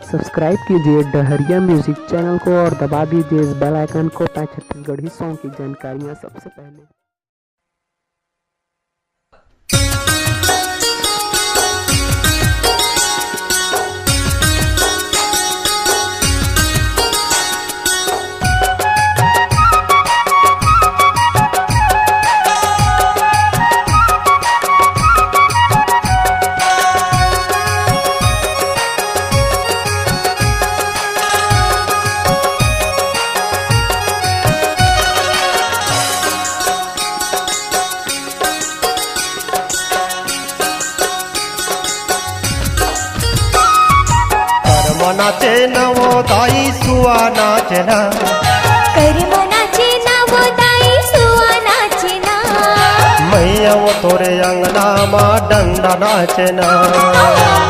Subscribe कीजिए डहरिया music channel को और दबा दीजिए इस बेल आइकन को ताकि छत्तीसगढ़ी सॉन्ग की जानकारियाँ सबसे पहले। नाचे नवो दाई सुआ नाचे ना कर्म नाचे नवो दाई सुआ नाचे ना मैया वो तोरे अंगना मा डंडा नाचे ना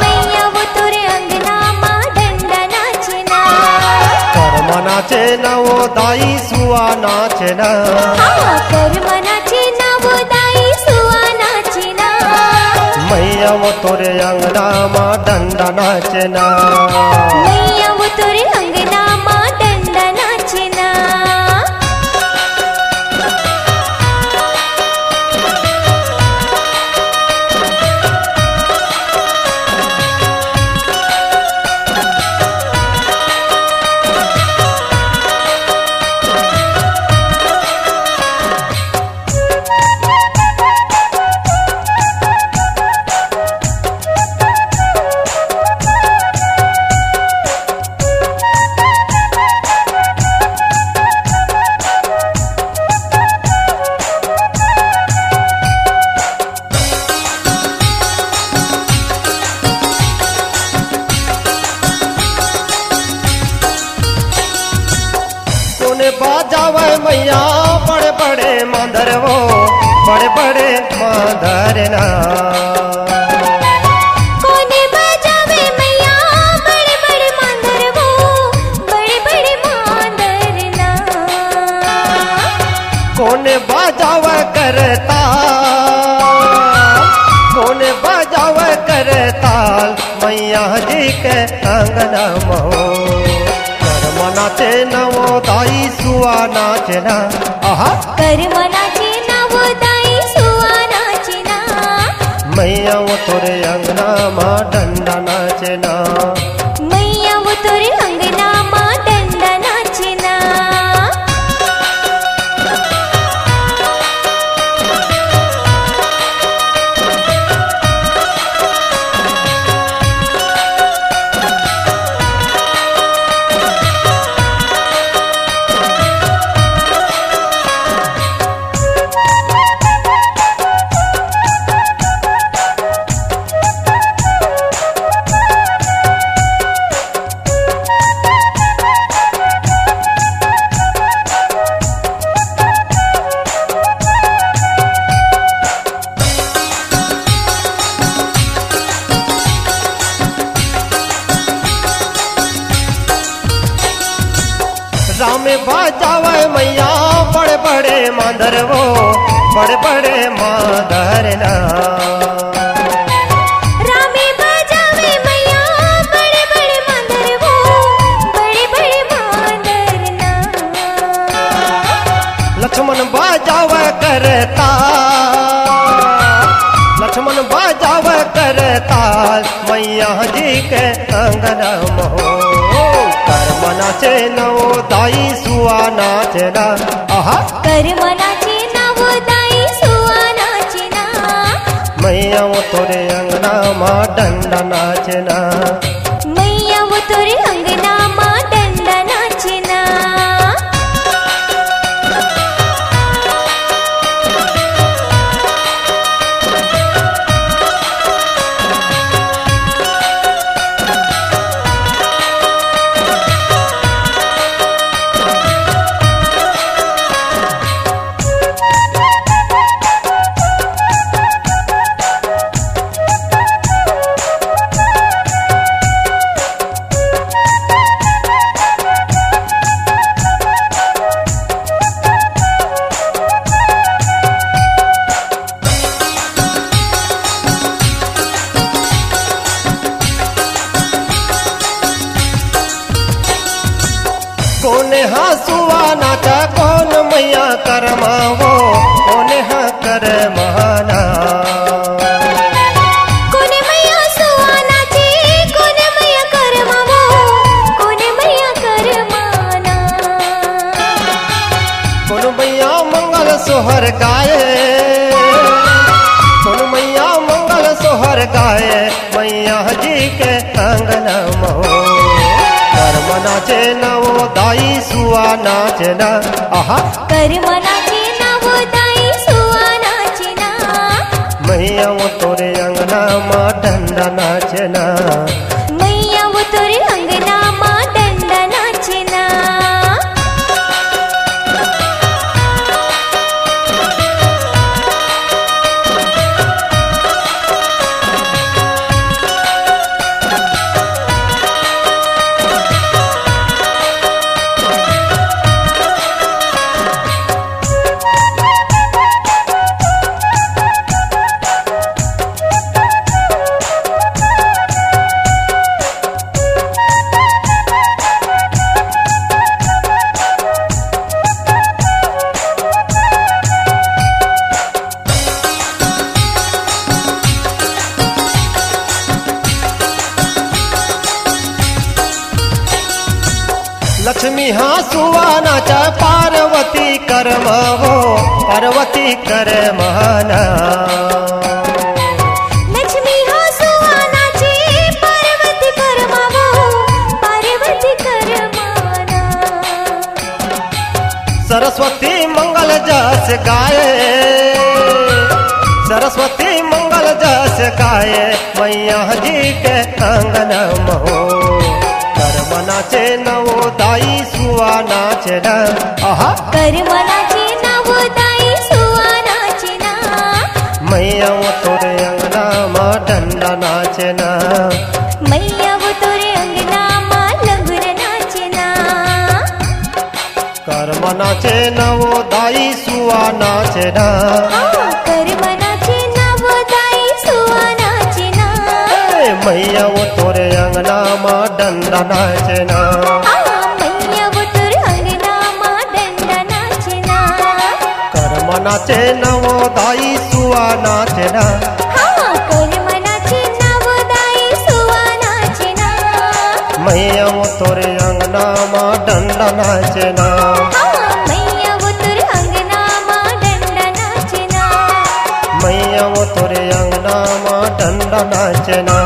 मैया वो तोरे अंगना मा डंडा नाचे ना कर्म नाचे नवो दाई सुआ नाचे ना कर्म नाचे नवो दाई सुआ नाचे ना मैया वो तोरे अंगना मा डंडा नाचे ना मैया वो तोरे अंगना मा डंडा नाचे ना। बाजावे मैया बड़े बड़े मांदर वो बड़े बड़े मांदर ना कोने बजावे मैया बड़े बड़े मांदर वो बड़े बड़े मांदर ना कोने बाजावे करता कोने बाजावे करता मैया जी के अंगना महो नाचे नवो दाई सुआ नाचे ना कर्म नाचे नवो दाई सुआ नाचे ना मैया वो तोरे अंगना मा डंडा नाचे ना मैया वो तोरे अंगना मा डंडा नाचे ना। राम बाजावे मैया बड़े बड़े मांदर वो बड़े बड़े मांदर ना रामे बजावे मैया बड़े बड़े मांदर वो बड़े बड़े मांदर ना लक्ष्मण बाजावे करता लक्ष्मण बाजावे करता मैया जी के अंगना महो कर्म नाचे नवो दाई सुआ नाचे ना कर्म नाचे नवो दाई सुआ नाचे ना मैया वो तोरे अंगना मा डंडा नाचे ना मैया वो तोरे अंगना मा डंडा नाचे ना। कोने हसुआ नाचा कौन मैया करमावो कोने हा कर महाना कोने मैया सुवानाची कोने मैया करमावो कोने मैया करमाना कौन मैया मंगल सोहर गाए कौन मैया मंगल सोहर गाए मैया जी के अंगना महो कर्म नाचे नवो दाई सुआ नाचे ना आहा करमनाची नवोदाई सुवानाची ना मैया वो तोरे अंगना मा डंडा नाचे ना मैया वो तोरे अंगना मा डंडा नाचे ना लक्ष्मी हासुआ नाचा पार्वती करमावो पार्वती कर महाना लक्ष्मी हा सुवानाची पार्वती करमावो पार्वती करमाना सरस्वती मंगल जस गाए सरस्वती मंगल जस गाए मैया जी के अंगना महो कर्म नाचे नवो दाई सुआ नाचे ना आहा करमनाची नवोदाई सुवानाची ना मैया वो तोरे अंगना मा डंडा नाचे ना मैया वो तोरे अंगना मा लंगुर नाचे ना कर्म नाचे नवो दाई सुआ नाचे ना करमनाची नवोदाई सुवानाची ना मैया वो तोरे अंगना मा डंडा नाचे ना मैया वो तोरे अंगना मा डंडा नाचे ना कर्म नाचे नवो दाई सुआ नाचे ना करमनाची नवोदाई सुवानाची ना मैया वो तोरे अंगना मा डंडा नाचे ना मैया वो तोरे अंगना मा डंडा नाचे ना मैया वो तोरे अंगना मा डंडा नाचे ना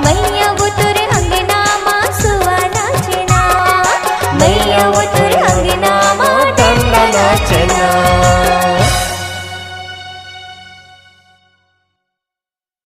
मैया वो तोरे अंगना मा सुवानाची ना मैया वो तोरे अंगना मा डंडा नाचे ना